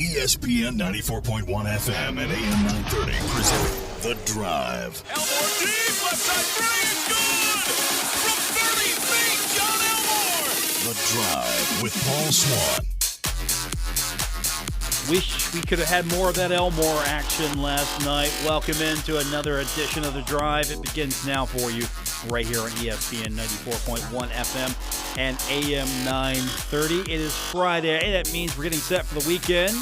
ESPN 94.1 FM and AM 930 present The Drive. Elmore deep, left side three is good! From 30 feet, John Elmore! The Drive with Paul Swann. Wish we could have had more of that Elmore action last night. Welcome into another edition of The Drive. It begins now for you right here on ESPN 94.1 FM and AM 930. It is Friday. That means we're getting set for the weekend.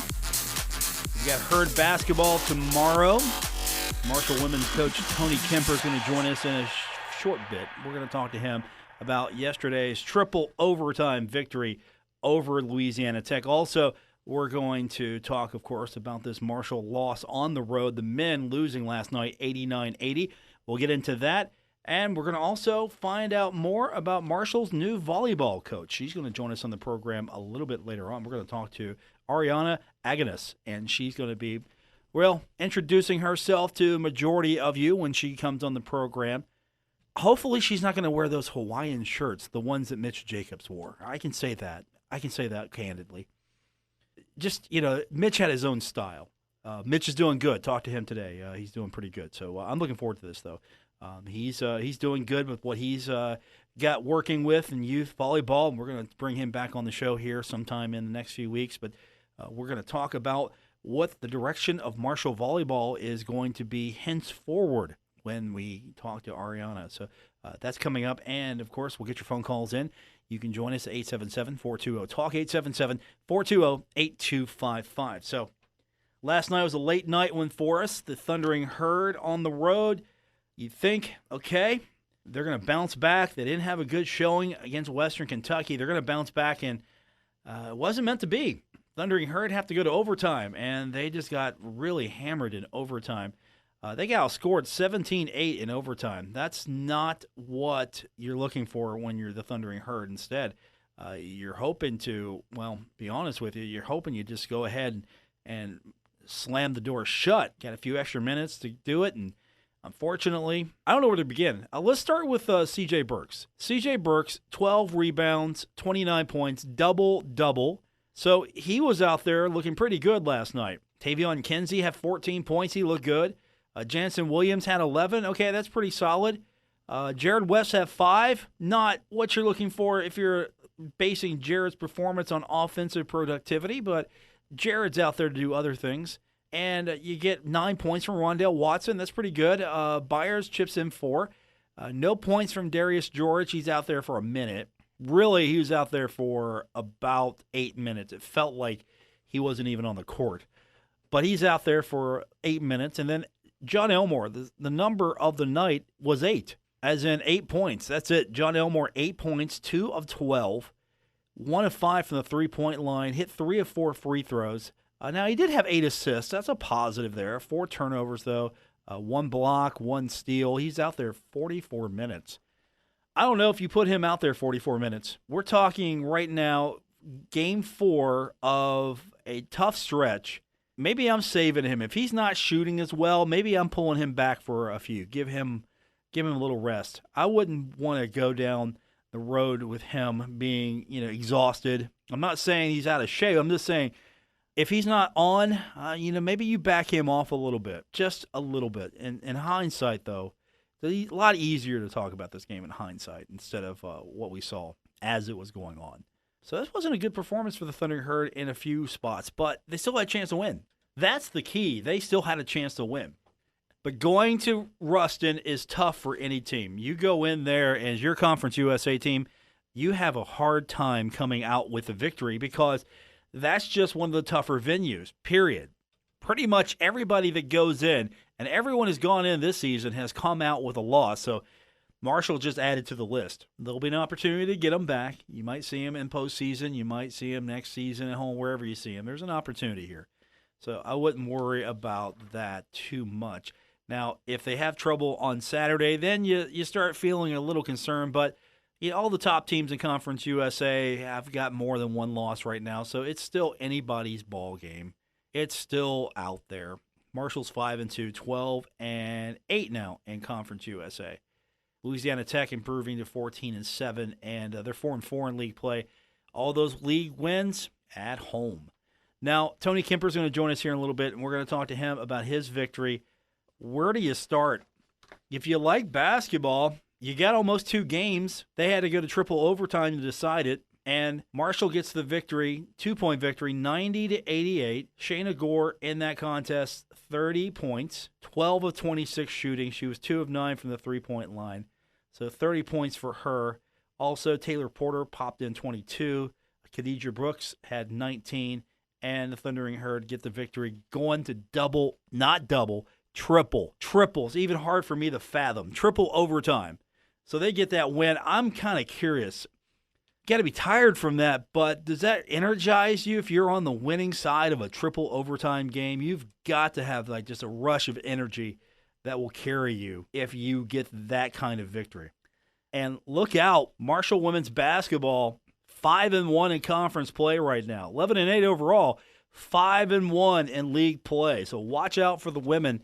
We got Herd basketball tomorrow. Marshall women's coach Tony Kemper is going to join us in a short bit. We're going to talk to him about yesterday's triple overtime victory over Louisiana Tech. Also, we're going to talk, of course, about this Marshall loss on the road. The men losing last night 89-80. We'll get into that. And we're going to also find out more about Marshall's new volleyball coach. She's going to join us on the program a little bit later on. We're going to talk to Ariana Aganus, and she's going to be, well, introducing herself to the majority of you when she comes on the program. Hopefully she's not going to wear those Hawaiian shirts, the ones that Mitch Jacobs wore. I can say that. I can say that candidly. Just, Mitch had his own style. Mitch is doing good. Talked to him today. He's doing pretty good. So I'm looking forward to this, though. He's doing good with what he's got working with in youth volleyball, and we're going to bring him back on the show here sometime in the next few weeks. But we're going to talk about what the direction of Marshall volleyball is going to be henceforward when we talk to Ariana. So that's coming up, and, of course, we'll get your phone calls in. You can join us at 877-420-TALK, 877-420-8255. So last night was a late night one for us. The Thundering Herd on the road. You think, okay, they're going to bounce back. They didn't have a good showing against Western Kentucky. They're going to bounce back, and it wasn't meant to be. Thundering Herd have to go to overtime, and they just got really hammered in overtime. They got outscored 17-8 in overtime. That's not what you're looking for when you're the Thundering Herd. Instead, you're hoping to, well, be honest with you, you're hoping you just go ahead and slam the door shut. Got a few extra minutes to do it, and unfortunately, I don't know where to begin. Let's start with C.J. Burks. C.J. Burks, 12 rebounds, 29 points, double-double. So he was out there looking pretty good last night. Tavion Kinsey had 14 points. He looked good. Jansen Williams had 11. Okay, that's pretty solid. Jared West had 5. Not what you're looking for if you're basing Jared's performance on offensive productivity, but Jared's out there to do other things. And you get 9 points from Rondell Watson. That's pretty good. Byers chips in 4. No points from Darius George. He's out there for a minute. Really, he was out there for about 8 minutes. It felt like he wasn't even on the court. But he's out there for 8 minutes. And then John Elmore, the number of the night was 8, as in 8 points. That's it. John Elmore, 8 points, 2 of 12, 1 of 5 from the three-point line, hit 3 of 4 free throws. Now, he did have 8 assists. That's a positive there. 4 turnovers, though. 1 block, 1 steal. He's out there 44 minutes. I don't know if you put him out there 44 minutes. We're talking right now game 4 of a tough stretch. Maybe I'm saving him. If he's not shooting as well, maybe I'm pulling him back for a few. Give him a little rest. I wouldn't want to go down the road with him being, exhausted. I'm not saying he's out of shape. I'm just saying if he's not on, maybe you back him off a little bit, just a little bit. In hindsight, though, it's a lot easier to talk about this game in hindsight instead of what we saw as it was going on. So this wasn't a good performance for the Thundering Herd in a few spots, but they still had a chance to win. That's the key. They still had a chance to win. But going to Ruston is tough for any team. You go in there as your Conference USA team, you have a hard time coming out with a victory because that's just one of the tougher venues, period. Pretty much everybody that goes in, and everyone who's gone in this season has come out with a loss. So Marshall just added to the list. There'll be an opportunity to get him back. You might see him in postseason. You might see him next season at home, wherever you see him. There's an opportunity here. So I wouldn't worry about that too much. Now, if they have trouble on Saturday, then you start feeling a little concerned. But all the top teams in Conference USA have got more than one loss right now. So it's still anybody's ball game. It's still out there. Marshall's 5-2, 12-8 now in Conference USA. Louisiana Tech improving to 14-7, and they're 4-4 in league play. All those league wins at home. Now, Tony Kemper is going to join us here in a little bit, and we're going to talk to him about his victory. Where do you start? If you like basketball, you got almost 2 games. They had to go to triple overtime to decide it, and Marshall gets the victory, 2-point victory, 90-88. Shayna Gore in that contest, 30 points, 12 of 26 shooting. She was 2 of 9 from the three-point line, so 30 points for her. Also, Taylor Porter popped in 22. Khadijah Brooks had 19. And the Thundering Herd get the victory, going to triple. Triples, even hard for me to fathom. Triple overtime. So they get that win. I'm kind of curious. Got to be tired from that, but does that energize you if you're on the winning side of a triple overtime game? You've got to have like just a rush of energy that will carry you if you get that kind of victory. And look out, Marshall women's basketball, 5-1 in conference play right now. 11-8 overall, 5-1 in league play. So watch out for the women.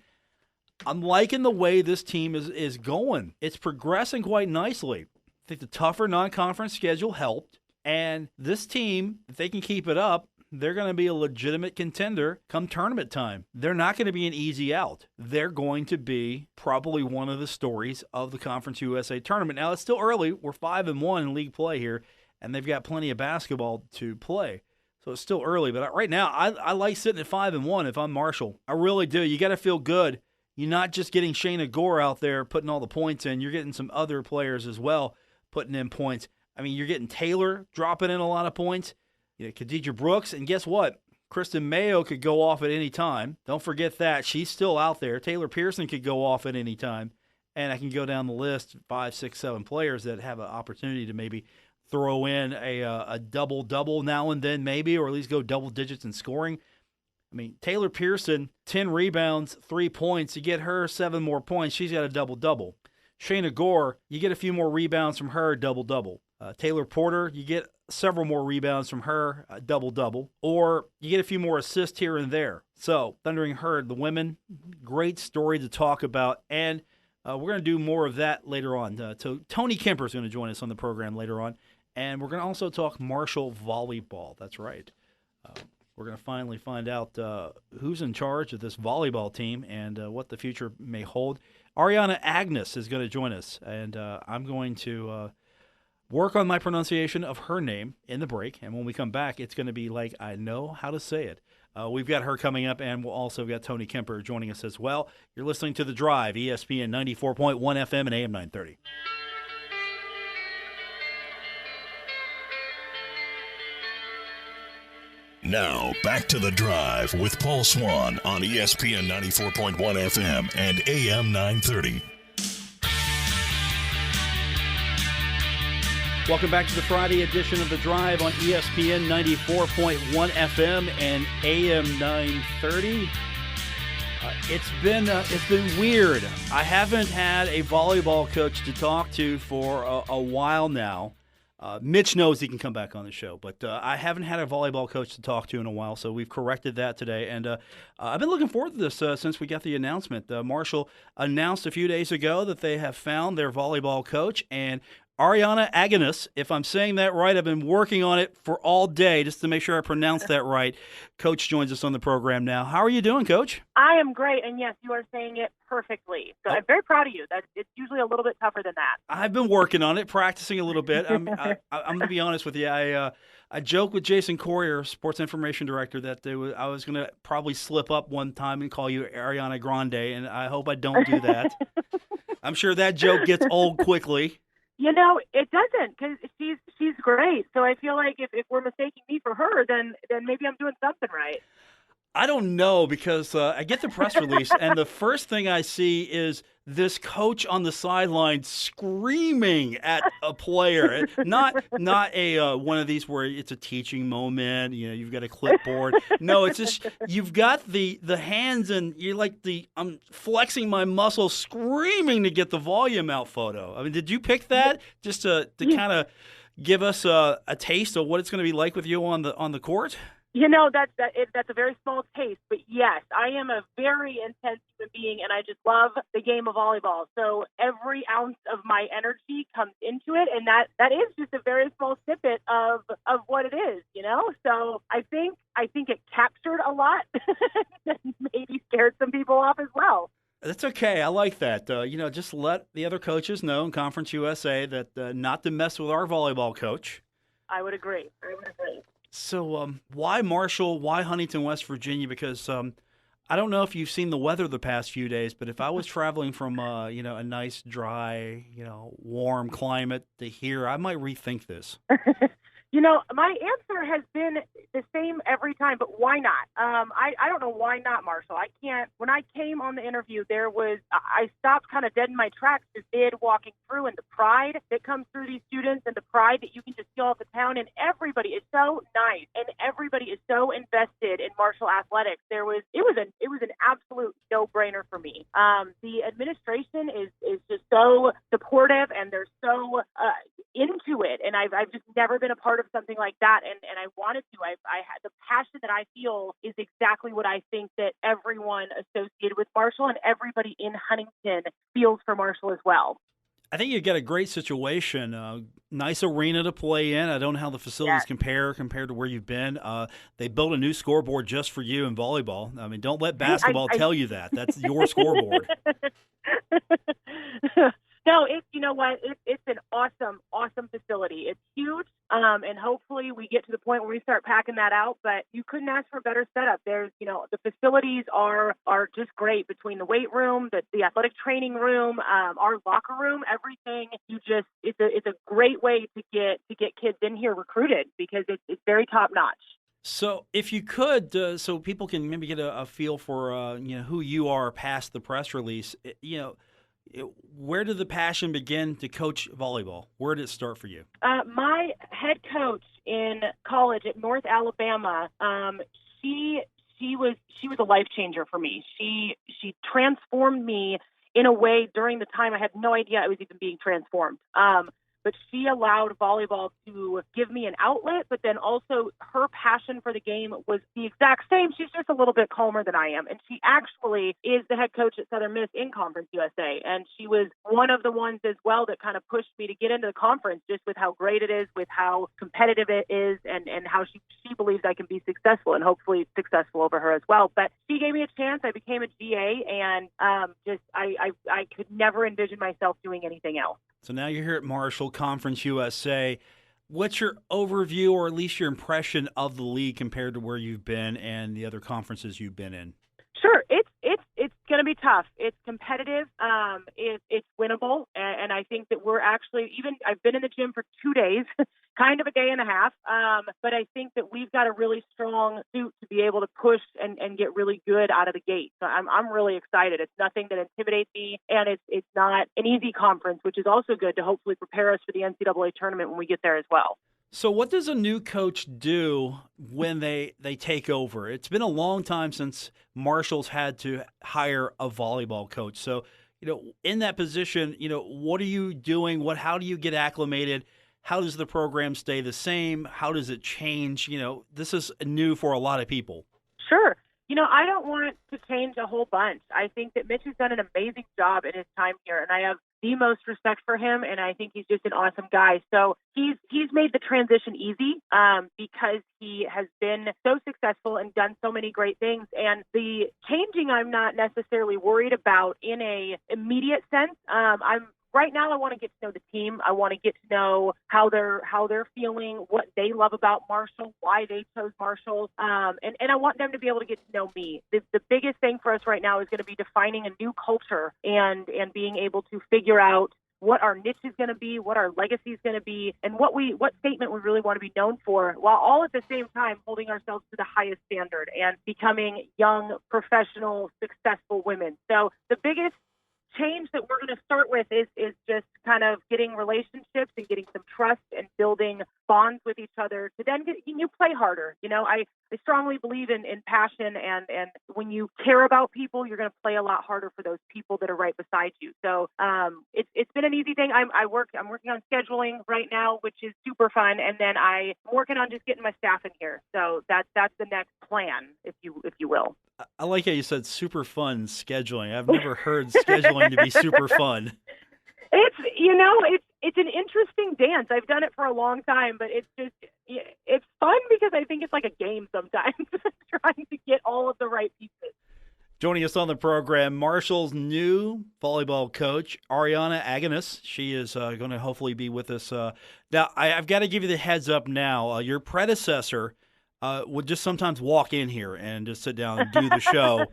I'm liking the way this team is going. It's progressing quite nicely. I think the tougher non-conference schedule helped. And this team, if they can keep it up, they're going to be a legitimate contender come tournament time. They're not going to be an easy out. They're going to be probably one of the stories of the Conference USA tournament. Now, it's still early. We're 5-1 in league play here. And they've got plenty of basketball to play. So it's still early. But right now, I like sitting at 5-1 if I'm Marshall. I really do. You got to feel good. You're not just getting Shayna Gore out there putting all the points in. You're getting some other players as well putting in points. I mean, you're getting Taylor dropping in a lot of points. You know, Khadijah Brooks. And guess what? Kristen Mayo could go off at any time. Don't forget that. She's still out there. Taylor Pearson could go off at any time. And I can go down the list, 5, 6, 7 players that have an opportunity to maybe throw in a double-double now and then maybe, or at least go double digits in scoring. I mean, Taylor Pearson, 10 rebounds, 3 points. You get her 7 more points, she's got a double-double. Shayna Gore, you get a few more rebounds from her, double-double. Taylor Porter, you get several more rebounds from her, double-double. Or you get a few more assists here and there. So, Thundering Herd, the women, great story to talk about. And we're going to do more of that later on. So Tony Kemper is going to join us on the program later on. And we're going to also talk Marshall volleyball. That's right. We're going to finally find out who's in charge of this volleyball team and what the future may hold. Ariana Aganus is going to join us, and I'm going to work on my pronunciation of her name in the break. And when we come back, it's going to be like I know how to say it. We've got her coming up, and we'll also got Tony Kemper joining us as well. You're listening to The Drive, ESPN 94.1 FM and AM 930. Now, back to The Drive with Paul Swann on ESPN 94.1 FM and AM 930. Welcome back to the Friday edition of The Drive on ESPN 94.1 FM and AM 930. It's been weird. I haven't had a volleyball coach to talk to for a while now. Mitch knows he can come back on the show, but I haven't had a volleyball coach to talk to in a while, so we've corrected that today. And I've been looking forward to this since we got the announcement. Marshall announced a few days ago that they have found their volleyball coach, and Ariana Aganus, if I'm saying that right, I've been working on it for all day just to make sure I pronounce that right. Coach joins us on the program now. How are you doing, Coach? I am great, and yes, you are saying it perfectly. So I'm very proud of you. It's usually a little bit tougher than that. I've been working on it, practicing a little bit. I'm going to be honest with you. I joked with Jason Corrier, Sports Information Director, that I was going to probably slip up one time and call you Ariana Grande, and I hope I don't do that. I'm sure that joke gets old quickly. You know, it doesn't, because she's great. So I feel like if we're mistaking me for her, then maybe I'm doing something right. I don't know, because I get the press release, and the first thing I see is this coach on the sideline screaming at a player. Not a one of these where it's a teaching moment. You know, you've got a clipboard. No, it's just you've got the hands, and you're like I'm flexing my muscles, screaming to get the volume out photo. I mean, did you pick that just to kind of give us a taste of what it's going to be like with you on the court? That's a very small taste, but yes, I am a very intense human being, and I just love the game of volleyball. So every ounce of my energy comes into it, and that is just a very small snippet of what it is, So I think it captured a lot, and maybe scared some people off as well. That's okay. I like that. Just let the other coaches know in Conference USA that not to mess with our volleyball coach. I would agree. So why Marshall? Why Huntington, West Virginia? Because I don't know if you've seen the weather the past few days, but if I was traveling from a nice, dry, warm climate to here, I might rethink this. My answer has been the same every time, but why not? I don't know why not, Marshall. I can't. When I came on the interview, I stopped kind of dead in my tracks, just did walking through, and the pride that comes through these students and the pride that you can just feel off the town, and everybody is so nice, and everybody is so invested in Marshall athletics. It was an absolute no-brainer for me. The administration is just so supportive, and they're so into it, and I've just never been a part of something like that, and I wanted to. I had the passion that I feel is exactly what I think that everyone associated with Marshall and everybody in Huntington feels for Marshall as well. I think you get a great situation, nice arena to play in. I don't know how the facilities compared to where you've been. They built a new scoreboard just for you in volleyball. I mean, don't let basketball tell you that. That's your scoreboard. No, it's an awesome facility. It's huge, and hopefully we get to the point where we start packing that out. But you couldn't ask for a better setup. There's, the facilities are just great between the weight room, the athletic training room, our locker room, everything. It's a great way to get kids in here recruited because it's very top notch. So if you could, so people can maybe get a feel for who you are past the press release, where did the passion begin to coach volleyball? Where did it start for you? My head coach in college at North Alabama, she was a life changer for me. She transformed me in a way during the time I had no idea I was even being transformed. But she allowed volleyball to give me an outlet, but then also her passion for the game was the exact same. She's just a little bit calmer than I am. And she actually is the head coach at Southern Miss in Conference USA. And she was one of the ones as well that kind of pushed me to get into the conference just with how great it is, with how competitive it is, and how she believes I can be successful and hopefully successful over her as well. But she gave me a chance. I became a GA, and I could never envision myself doing anything else. So now you're here at Marshall, Conference USA. What's your overview or at least your impression of the league compared to where you've been and the other conferences you've been in? Sure. It's going to be tough. It's competitive. It's winnable. And I think that we're actually, I've been in the gym for 2 days, kind of a day and a half. But I think that we've got a really strong suit to be able to push and get really good out of the gate. So I'm really excited. It's nothing that intimidates me, and it's not an easy conference, which is also good to hopefully prepare us for the NCAA tournament when we get there as well. So what does a new coach do when they take over? It's been a long time since Marshall's had to hire a volleyball coach. So, in that position, what are you doing? How do you get acclimated? How does the program stay the same? How does it change? This is new for a lot of people. Sure. I don't want to change a whole bunch. I think that Mitch has done an amazing job in his time here, and I have the most respect for him, and I think he's just an awesome guy. So he's made the transition easy because he has been so successful and done so many great things. And the changing I'm not necessarily worried about in a immediate sense. Right now, I want to get to know the team. I want to get to know how they're feeling, what they love about Marshall, why they chose Marshall, and I want them to be able to get to know me. The biggest thing for us right now is going to be defining a new culture and being able to figure out what our niche is going to be, what our legacy is going to be, and what statement we really want to be known for, while all at the same time holding ourselves to the highest standard and becoming young, professional, successful women. So the biggest change that we're going to start with is just kind of getting relationships and getting some trust and building bonds with each other to then you play harder. I strongly believe in passion, and when you care about people, you're going to play a lot harder for those people that are right beside you. So it's been an easy thing. I'm working on scheduling right now, which is super fun, and then I'm working on just getting my staff in here. So that's the next plan, if you will. I like how you said super fun scheduling. I've never heard scheduling to be super fun. It's an interesting dance. I've done it for a long time, but it's fun because I think it's like a game sometimes, trying to get all of the right pieces. Joining us on the program, Marshall's new volleyball coach, Ariana Aganus. She is going to hopefully be with us. Now, I've got to give you the heads up now. Your predecessor would just sometimes walk in here and just sit down and do the show.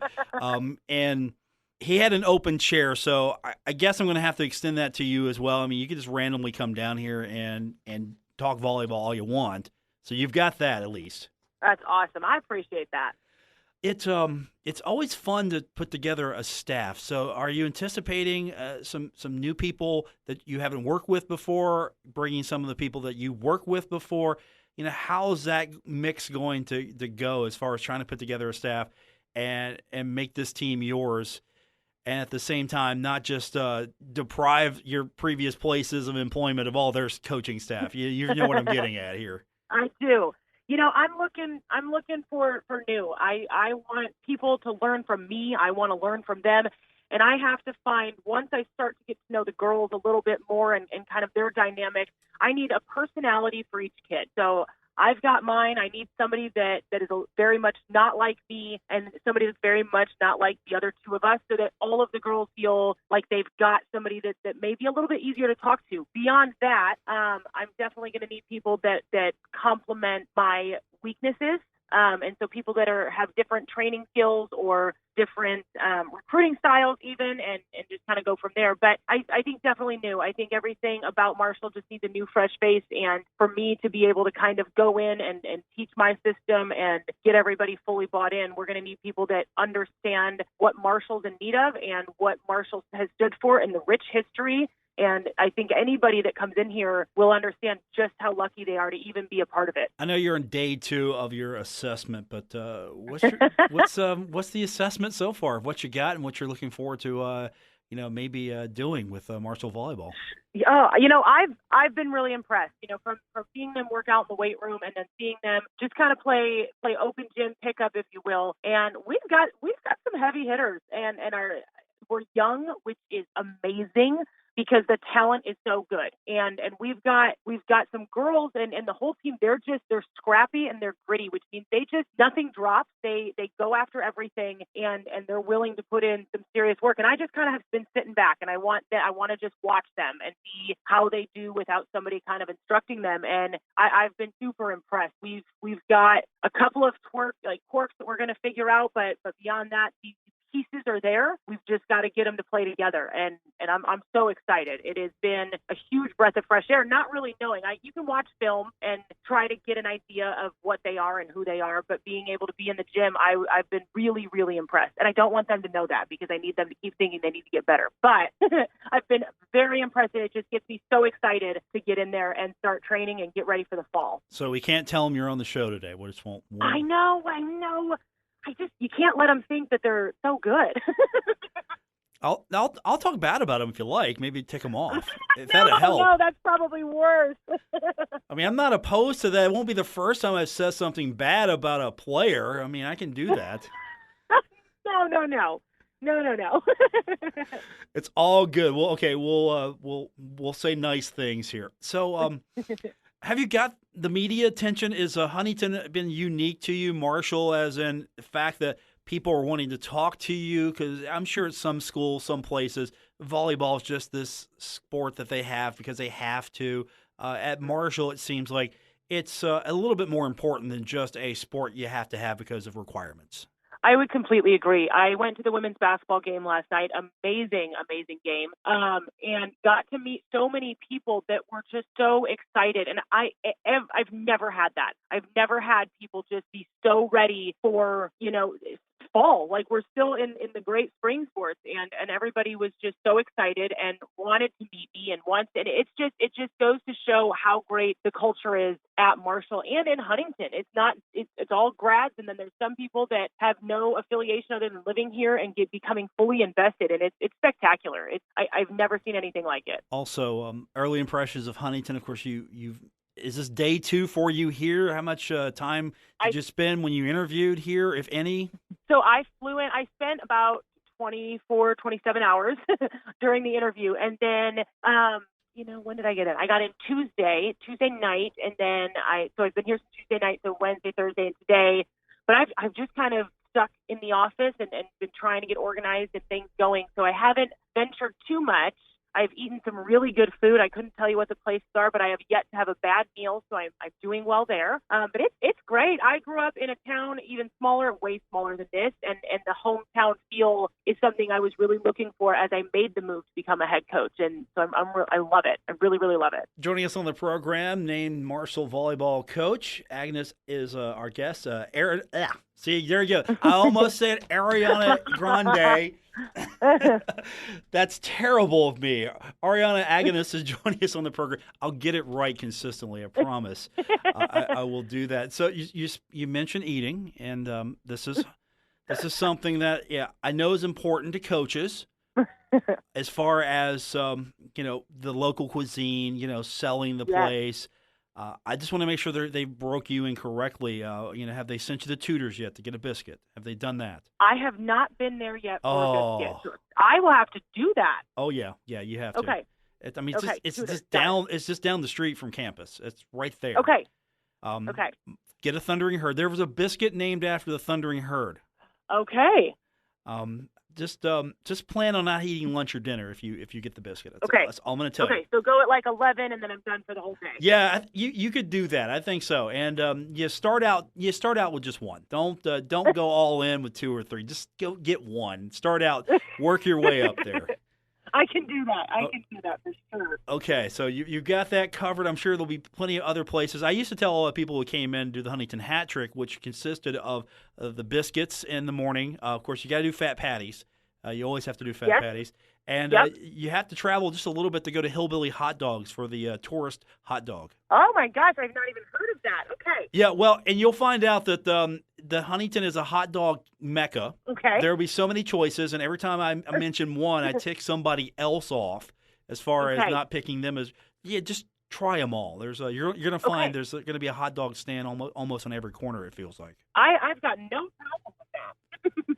And he had an open chair, so I guess I'm going to have to extend that to you as well. I mean, you can just randomly come down here and talk volleyball all you want. So you've got that at least. That's awesome. I appreciate that. It's always fun to put together a staff. So are you anticipating some new people that you haven't worked with before, bringing some of the people that you work with before? How's that mix going to go as far as trying to put together a staff and make this team yours, and at the same time not just deprive your previous places of employment of all their coaching staff? You know what I'm getting at here. I do. I'm looking for new. I want people to learn from me. I want to learn from them. And I have to find, once I start to get to know the girls a little bit more and kind of their dynamic, I need a personality for each kid. So I've got mine. I need somebody that is very much not like me, and somebody that's very much not like the other two of us, so that all of the girls feel like they've got somebody that may be a little bit easier to talk to. Beyond that, I'm definitely going to need people that complement my weaknesses. And so people that have different training skills or different recruiting styles even, and just kind of go from there. But I think definitely new. I think everything about Marshall just needs a new, fresh face. And for me to be able to kind of go in and teach my system and get everybody fully bought in, we're going to need people that understand what Marshall's in need of and what Marshall has stood for in the rich history. And I think anybody that comes in here will understand just how lucky they are to even be a part of it. I know you're in day 2 of your assessment, but what's the assessment so far of what you got and what you're looking forward to, maybe doing with Marshall volleyball? I've been really impressed. From seeing them work out in the weight room and then seeing them just kind of play open gym pickup, if you will. And we've got some heavy hitters, and we're young, which is amazing, because the talent is so good. And we've got some girls and the whole team, they're scrappy and they're gritty, which means nothing drops. They go after everything, and they're willing to put in some serious work. And I just kind of have been sitting back, and I want to just watch them and see how they do without somebody kind of instructing them. And I've been super impressed. We've got a couple of quirks that we're going to figure out, but beyond that, these pieces are there. We've just got to get them to play together, and I'm so excited. It has been a huge breath of fresh air, not really knowing. You can watch film and try to get an idea of what they are and who they are, but being able to be in the gym, I've been really, really impressed. And I don't want them to know that, because I need them to keep thinking they need to get better. But I've been very impressed, and it just gets me so excited to get in there and start training and get ready for the fall. So we can't tell them you're on the show today. We just won't. I know. You can't let them think that they're so good. I'll talk bad about them if you like. Maybe tick them off. If that'll help. No, that's probably worse. I mean, I'm not opposed to that. It won't be the first time I've said something bad about a player. I mean, I can do that. No. It's all good. Well, okay, we'll say nice things here. So, have you got the media attention? Is Huntington been unique to you, Marshall, as in the fact that people are wanting to talk to you? Because I'm sure at some schools, some places, volleyball is just this sport that they have because they have to. At Marshall, it seems like it's a little bit more important than just a sport you have to have because of requirements. I would completely agree. I went to the women's basketball game last night. Amazing game. And got to meet so many people that were just so excited. And I've never had that. I've never had people just be so ready for, fall. Like, we're still in the great spring sports, and everybody was just so excited and wanted to meet me and it just goes to show how great the culture is at Marshall and in Huntington. It's all grads, and then there's some people that have no affiliation other than living here and becoming fully invested, and it's spectacular. I've never seen anything like it. Also, early impressions of Huntington. Of course, is this day 2 for you here? How much time did you spend when you interviewed here, if any? So I flew in. I spent about 24, 27 hours during the interview. And then, when did I get in? I got in Tuesday night. And then I've been here since Tuesday night, so Wednesday, Thursday, and today. But I've just kind of stuck in the office and been trying to get organized and things going. So I haven't ventured too much. I've eaten some really good food. I couldn't tell you what the places are, but I have yet to have a bad meal, so I'm doing well there. But it's great. I grew up in a town even smaller, way smaller than this, and the hometown feel is something I was really looking for as I made the move to become a head coach, and so I love it. I really, really love it. Joining us on the program, named Marshall volleyball coach, Aganus is our guest. See, there you go. I almost said Ariana Grande. That's terrible of me. Ariana Aganus is joining us on the program. I'll get it right consistently, I promise. I will do that. So you mentioned eating, and this is something that I know is important to coaches. As far as the local cuisine, selling the place. I just want to make sure they broke you in correctly. Have they sent you the tutors yet to get a biscuit? Have they done that? I have not been there yet for a biscuit. I will have to do that. Oh yeah, you have to. Okay. It's just down. It's just down the street from campus. It's right there. Okay. Okay. Get a Thundering Herd. There was a biscuit named after the Thundering Herd. Okay. Just plan on not eating lunch or dinner if you get the biscuit. That's all I'm going to tell you. Okay, so go at like 11, and then I'm done for the whole day. Yeah, you could do that. I think so. And you start out with just one. Don't go all in with 2 or 3. Just go get one. Start out, work your way up there. I can do that. I can do that for sure. Okay, so you've got that covered. I'm sure there'll be plenty of other places. I used to tell all the people who came in to do the Huntington Hat Trick, which consisted of the biscuits in the morning. Of course, you got to do fat patties. You always have to do fat patties. And you have to travel just a little bit to go to Hillbilly Hot Dogs for the tourist hot dog. Oh, my gosh. I've not even heard of that. Okay. Yeah, well, and you'll find out that the Huntington is a hot dog mecca. Okay. There will be so many choices, and every time I mention one, I tick somebody else off as far as not picking them as, just try them all. There's you're going to find there's going to be a hot dog stand almost on every corner, it feels like. I've got no problem with that.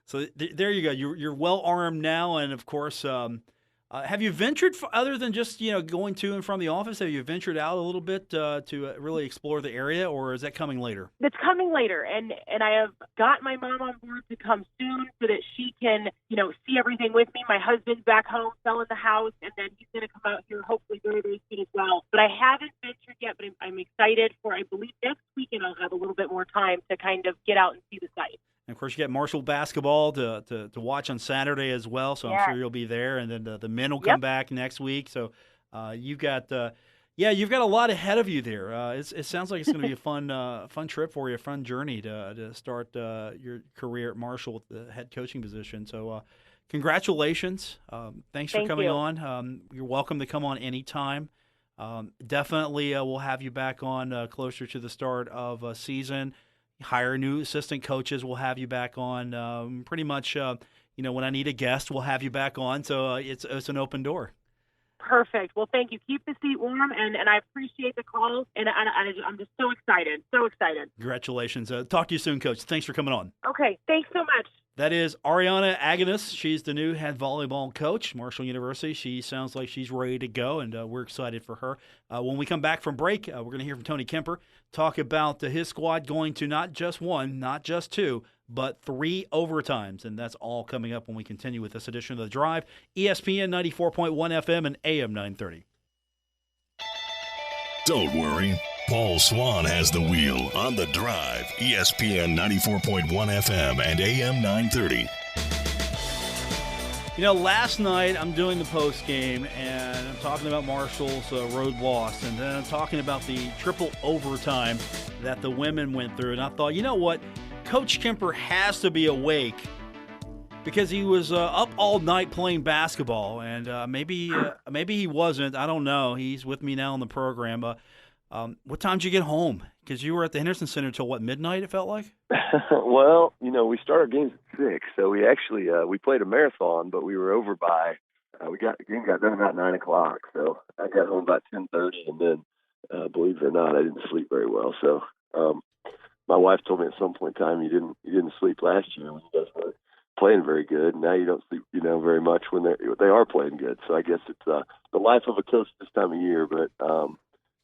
So there you go. You're well armed now, and of course, have you ventured other than just going to and from the office? Have you ventured out a little bit to really explore the area, or is that coming later? It's coming later, and I have got my mom on board to come soon so that she can see everything with me. My husband's back home selling the house, and then he's going to come out here hopefully very, very soon as well. But I haven't ventured yet, but I'm excited for. I believe next weekend I'll have a little bit more time to kind of get out and see the site. And of course, you got Marshall basketball to watch on Saturday as well, so I'm sure you'll be there. And then the men will come back next week. So you've got you've got a lot ahead of you there. It sounds like it's going to be a fun trip for you, a fun journey to start your career at Marshall with the head coaching position. So congratulations. Thanks for coming on. You're welcome to come on anytime. Definitely we'll have you back on closer to the start of a season. Hire new assistant coaches. We'll have you back on pretty much, when I need a guest, we'll have you back on. So it's an open door. Perfect. Well, thank you. Keep the seat warm, and I appreciate the call, and I'm just so excited. So excited. Congratulations. Talk to you soon, Coach. Thanks for coming on. Okay. Thanks so much. That is Ariana Aganus. She's the new head volleyball coach, Marshall University. She sounds like she's ready to go, and we're excited for her. When we come back from break, we're going to hear from Tony Kemper, talk about his squad going to not just 1, not just 2, but 3 overtimes. And that's all coming up when we continue with this edition of The Drive, ESPN 94.1 FM and AM 930. Don't worry. Paul Swann has the wheel on The Drive, ESPN 94.1 FM and AM 930. Last night I'm doing the post game and I'm talking about Marshall's road loss, and then I'm talking about the triple overtime that the women went through. And I thought, you know what? Coach Kemper has to be awake because he was up all night playing basketball, and maybe he wasn't. I don't know. He's with me now on the program. What time did you get home? Because you were at the Henderson Center until, what, midnight, it felt like? Well, we started games at 6, so we actually we played a marathon, but we were over by the game got done about 9 o'clock, so I got home about 10:30, and then believe it or not, I didn't sleep very well. So my wife told me at some point in time, you didn't sleep last year when you guys were playing very good. Now you don't sleep very much when they are playing good. So I guess it's the life of a coach this time of year, but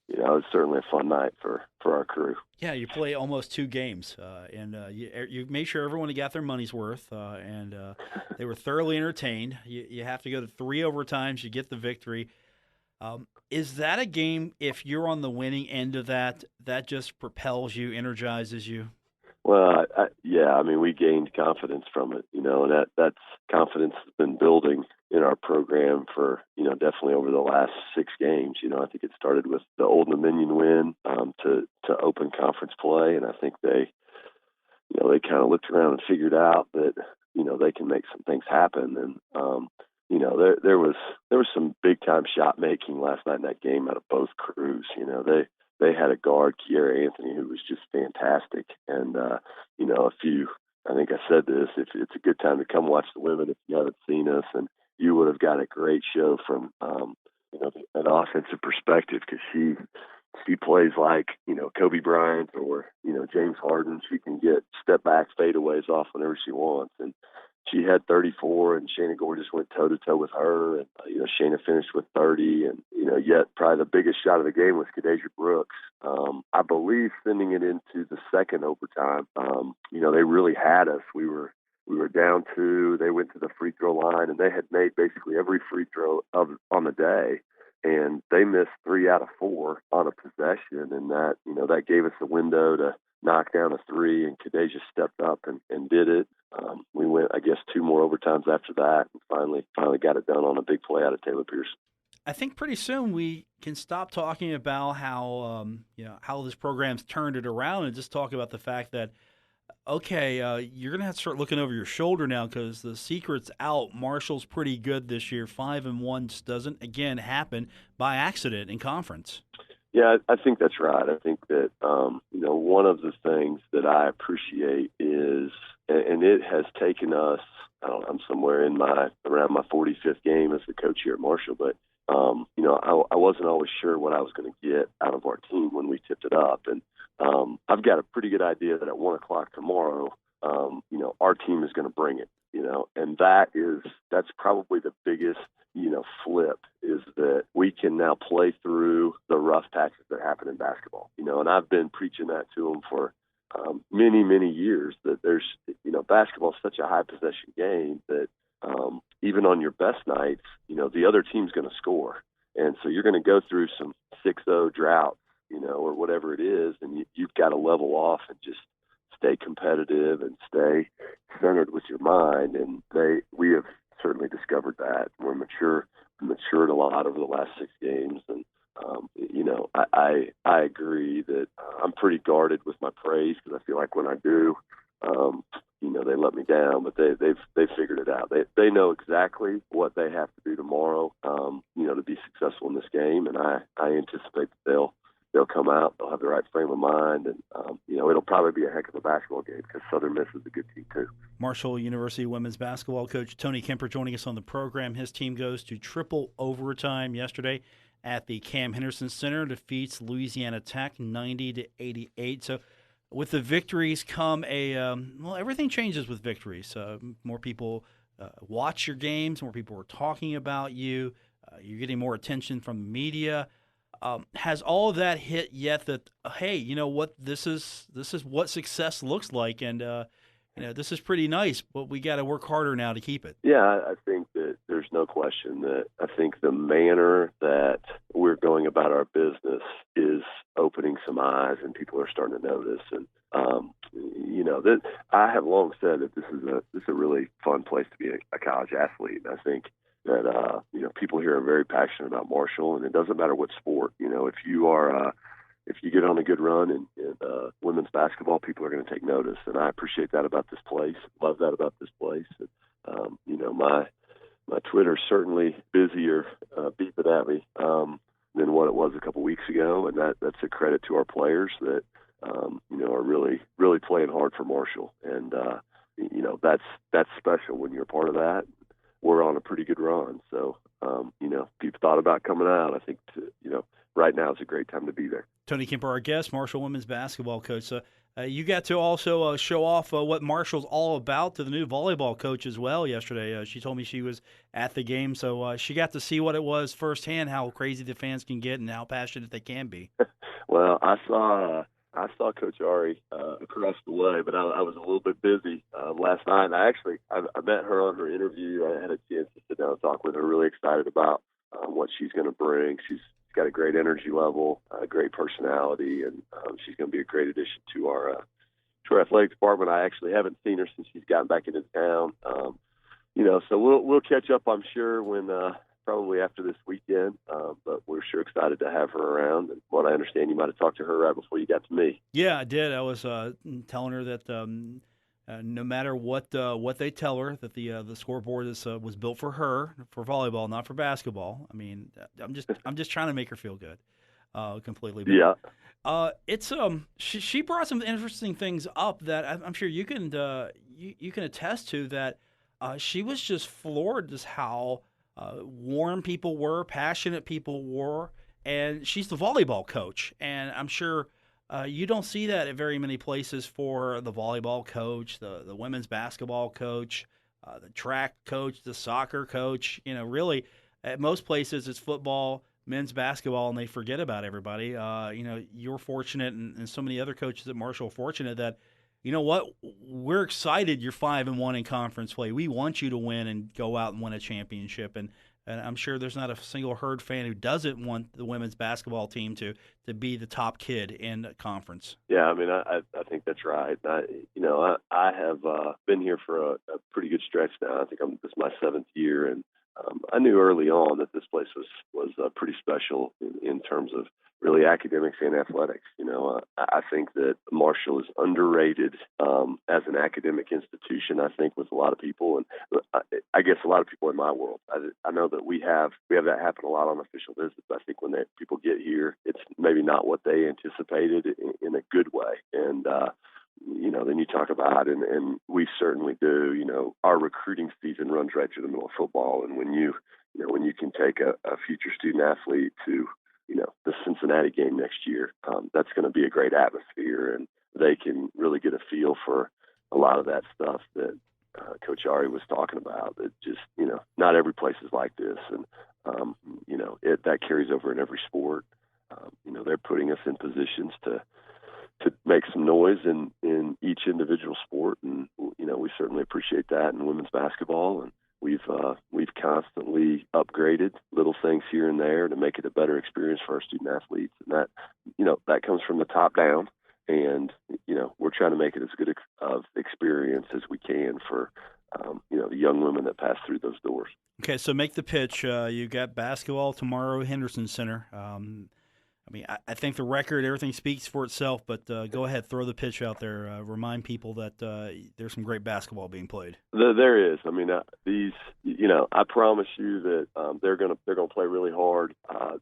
it was certainly a fun night for our crew. Yeah, you play almost 2 games, and you made sure everyone got their money's worth, and they were thoroughly entertained. You have to go to 3 overtimes, you get the victory. Is that a game, if you're on the winning end of that just propels you, energizes you? Well, yeah, we gained confidence from it, and that's confidence has been building in our program for, definitely over the last 6 games. I think it started with the Old Dominion win to open conference play, and I think they kind of looked around and figured out that, they can make some things happen. And, there was some big time shot making last night in that game out of both crews. They had a guard, Kiera Anthony, who was just fantastic. And, I think I said this, if it's a good time to come watch the women if you haven't seen us, and you would have got a great show from, an offensive perspective, because she plays like, Kobe Bryant or, James Harden. She can get step back fadeaways off whenever she wants. And she had 34, and Shayna Gorgeous went toe-to-toe with her. And, Shayna finished with 30. And, yet probably the biggest shot of the game was Kadeja Brooks. I believe sending it into the second overtime, they really had us. We were down 2. They went to the free throw line, and they had made basically every free throw on the day. And they missed 3 out of 4 on a possession. And that gave us a window to knock down a 3, and Kadeja stepped up and did it. We went, I guess, 2 more overtimes after that, and finally got it done on a big play out of Taylor Pierce. I think pretty soon we can stop talking about how this program's turned it around and just talk about the fact that, okay, you're going to have to start looking over your shoulder now, because the secret's out. Marshall's pretty good this year. 5-1 just doesn't, again, happen by accident in conference. Yeah, I think that's right. I think that, one of the things that I appreciate is, and it has taken us, I'm somewhere around my 45th game as the coach here at Marshall, but, I wasn't always sure what I was going to get out of our team when we tipped it up. And I've got a pretty good idea that at 1 o'clock tomorrow, our team is going to bring it, and that's probably the biggest, flip, is that we can now play through the rough patches that happen in basketball, and I've been preaching that to them for many, many years, that there's, basketball is such a high possession game that even on your best nights, the other team's going to score. And so you're going to go through some 6-0 droughts, or whatever it is, and you've got to level off and just stay competitive and stay centered with your mind. And we have certainly discovered that. We're matured a lot over the last 6 games. And, I agree that I'm pretty guarded with my praise, because I feel like when I do, they let me down, but they've figured it out. They know exactly what they have to do tomorrow, to be successful in this game. And I anticipate that they'll come out, they'll have the right frame of mind, and, it'll probably be a heck of a basketball game, because Southern Miss is a good team too. Marshall University women's basketball coach Tony Kemper joining us on the program. His team goes to triple overtime yesterday at the Cam Henderson Center, defeats Louisiana Tech 90-88. So with the victories come everything changes with victories. More people watch your games, more people are talking about you, you're getting more attention from the media. Has all of that hit yet that, hey, you know what, this is what success looks like, and this is pretty nice, but we got to work harder now to keep it? Yeah, I think that there's no question that I think the manner that we're going about our business is opening some eyes, and people are starting to notice. And that I have long said that this is a really fun place to be a college athlete. And I think that people here are very passionate about Marshall, and it doesn't matter what sport. If you are if you get on a good run in women's basketball, people are going to take notice. And I appreciate that about this place. Love that about this place. And, my Twitter's certainly busier beeping at me than what it was a couple weeks ago. And that's a credit to our players that, are really, really playing hard for Marshall. And, that's special when you're a part of that. We're on a pretty good run. So, people thought about coming out. I think, right now is a great time to be there. Tony Kemper, our guest, Marshall women's basketball coach. You got to also show off what Marshall's all about to the new volleyball coach as well yesterday. She told me she was at the game, so she got to see what it was firsthand, how crazy the fans can get and how passionate they can be. Well, I saw Coach Ari across the way, but I was a little bit busy last night. And I met her on her interview. I had a chance to sit down and talk with her. Really excited about what she's going to bring. She's got a great energy level, a great personality, and she's going to be a great addition to our athletic department. I actually haven't seen her since she's gotten back into town. So we'll catch up, I'm sure, when probably after this weekend. But we're sure excited to have her around. And what I understand, you might have talked to her right before you got to me. Yeah, I did. I was telling her that no matter what they tell her, that the scoreboard was built for her, for volleyball, not for basketball. I mean, I'm just trying to make her feel good, completely. But, yeah. It's she brought some interesting things up that I'm sure you can you can attest to. That she was just floored just how warm people were, passionate people were, and she's the volleyball coach, and I'm sure. You don't see that at very many places for the volleyball coach, the women's basketball coach, the track coach, the soccer coach. Really, at most places it's football, men's basketball, and they forget about everybody. You're fortunate, and so many other coaches at Marshall are fortunate that, you know what, we're excited you're 5-1 in conference play. We want you to win and go out and win a championship. And I'm sure there's not a single Herd fan who doesn't want the women's basketball team to be the top kid in the conference. Yeah, I mean, I think that's right. I have been here for a pretty good stretch now. I think this is my 7th year, and I knew early on that this place was pretty special in terms of really academics and athletics. I think that Marshall is underrated as an academic institution, I think, with a lot of people, and I guess a lot of people in my world. I know that we have that happen a lot on official visits. I think when people get here, it's maybe not what they anticipated in a good way. And then you talk about, and we certainly do, our recruiting season runs right through the middle of football. And when you can take a future student athlete to, the Cincinnati game next year, that's going to be a great atmosphere, and they can really get a feel for a lot of that stuff that Coach Ari was talking about. That just, not every place is like this, and that carries over in every sport. They're putting us in positions to make some noise in each individual sport, and we certainly appreciate that in women's basketball. And we've constantly upgraded little things here and there to make it a better experience for our student athletes, and that comes from the top down. And we're trying to make it as good of experience as we can for the young women that pass through those doors. Okay, so make the pitch. You got basketball tomorrow, Henderson Center. I think the record, everything speaks for itself, but go ahead, throw the pitch out there. Remind people that there's some great basketball being played. There is. I mean, I promise you that they're going to play really hard.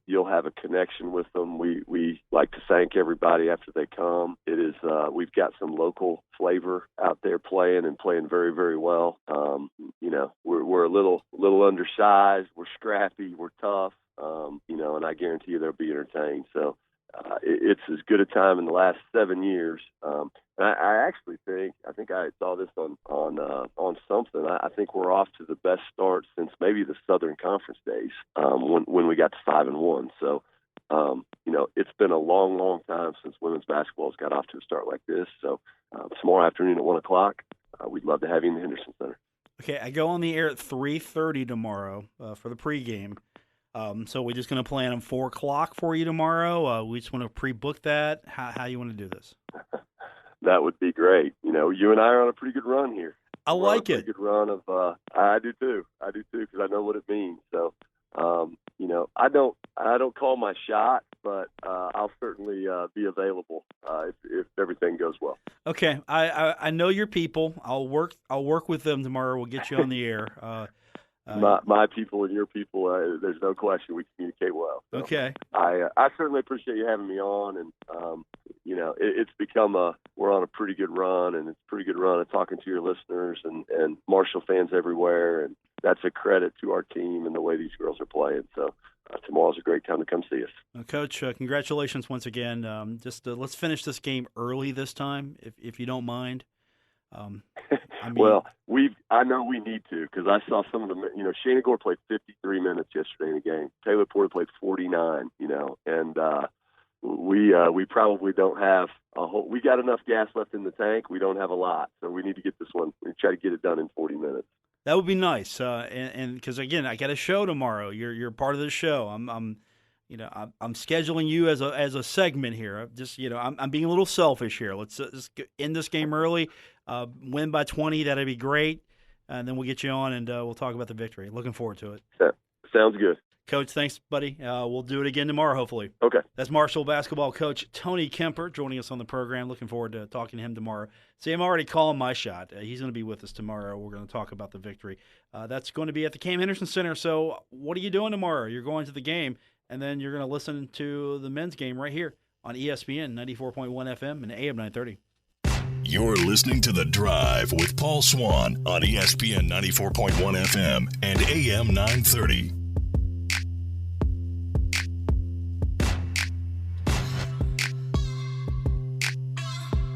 You'll have a connection with them. We like to thank everybody after they come. It is we've got some local flavor out there playing very, very well. We're a little undersized. We're scrappy. We're tough. And I guarantee you they'll be entertained. So it's as good a time in the last 7 years. And I actually think I saw this on something. I think we're off to the best start since maybe the Southern Conference days when we got to 5-1. So it's been a long, long time since women's basketball has got off to a start like this. So tomorrow afternoon at 1:00, we'd love to have you in the Henderson Center. Okay, I go on the air at 3:30 tomorrow for the pregame. So we're just going to plan on 4:00 for you tomorrow. We just want to pre-book that. How you want to do this? That would be great. You and I are on a pretty good run here. I like it. Pretty good run of. I do too. Because I know what it means. So I don't call my shot, but I'll certainly be available if everything goes well. Okay, I know your people. I'll work with them tomorrow. We'll get you on the air. My people and your people, there's no question we communicate well. So okay. I certainly appreciate you having me on, and it's become we're on a pretty good run, and it's a pretty good run of talking to your listeners and Marshall fans everywhere, and that's a credit to our team and the way these girls are playing. So tomorrow's a great time to come see us. Coach, congratulations once again. Let's finish this game early this time, if you don't mind. Well, I know we need to, because I saw some of the, Shayna Gore played 53 minutes yesterday in the game. Taylor Porter played 49, and we probably don't have we got enough gas left in the tank. We don't have a lot, so we need to get this one. We try to get it done in 40 minutes. That would be nice. And because again, I got a show tomorrow. You're part of the show. I'm scheduling you as a segment here. I'm being a little selfish here. Let's just end this game early, win by 20. That'd be great, and then we'll get you on and we'll talk about the victory. Looking forward to it. Yeah, sounds good. Coach, thanks, buddy. We'll do it again tomorrow, hopefully. Okay. That's Marshall basketball coach Tony Kemper joining us on the program. Looking forward to talking to him tomorrow. See, I'm already calling my shot. He's going to be with us tomorrow. We're going to talk about the victory. That's going to be at the Cam Henderson Center. So what are you doing tomorrow? You're going to the game, and then you're going to listen to the men's game right here on ESPN 94.1 FM and AM 930. You're listening to The Drive with Paul Swann on ESPN 94.1 FM and AM 930.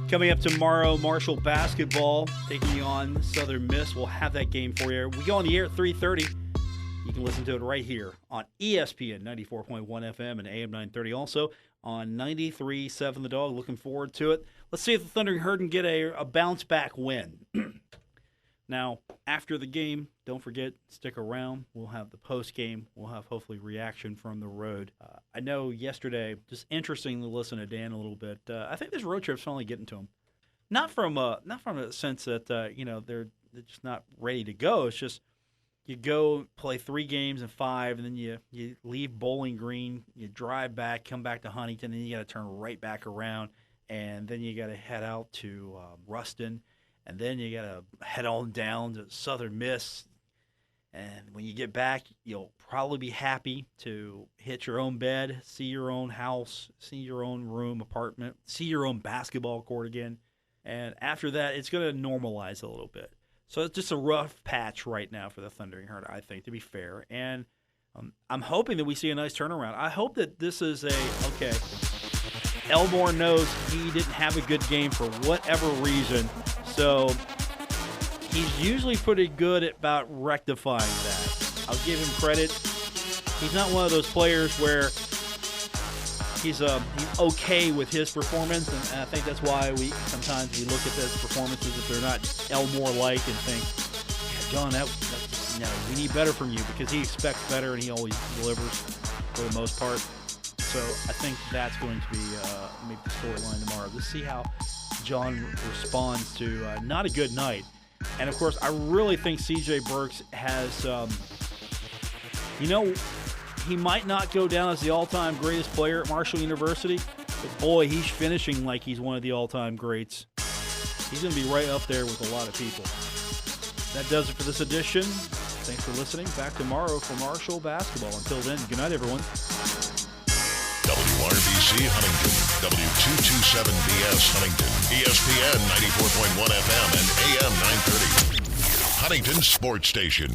Coming up tomorrow, Marshall basketball taking on Southern Miss. We'll have that game for you. We go on the air at 3:30. You can listen to it right here on ESPN 94.1 FM and AM 930. Also on 93.7 The Dog. Looking forward to it. Let's see if the Thundering Herd can get a bounce-back win. Now, after the game, don't forget, stick around. We'll have the post-game. We'll have, hopefully, reaction from the road. I know yesterday, just interesting to listen to Dan a little bit. I think this road trip's finally getting to him. Not from a sense that, they're just not ready to go. It's just you go play 3 games in 5, and then you leave Bowling Green, you drive back, come back to Huntington, then you got to turn right back around, and then you got to head out to Ruston. And then you got to head on down to Southern Miss. And when you get back, you'll probably be happy to hit your own bed, see your own house, see your own room, apartment, see your own basketball court again. And after that, it's going to normalize a little bit. So it's just a rough patch right now for the Thundering Herd, I think, to be fair. And I'm hoping that we see a nice turnaround. I hope that this is Elmore knows he didn't have a good game for whatever reason. So he's usually pretty good about rectifying that. I'll give him credit. He's not one of those players where he's okay with his performance, and I think that's why we sometimes look at those performances if they're not Elmore-like and think, John, we need better from you, because he expects better and he always delivers for the most part. So I think that's going to be maybe the storyline tomorrow. Let's see how John responds to not a good night. And, of course, I really think C.J. Burks has, he might not go down as the all-time greatest player at Marshall University, but, boy, he's finishing like he's one of the all-time greats. He's going to be right up there with a lot of people. That does it for this edition. Thanks for listening. Back tomorrow for Marshall basketball. Until then, good night, everyone. WRBC Huntington, W227BS Huntington, ESPN 94.1 FM and AM 930. Huntington Sports Station.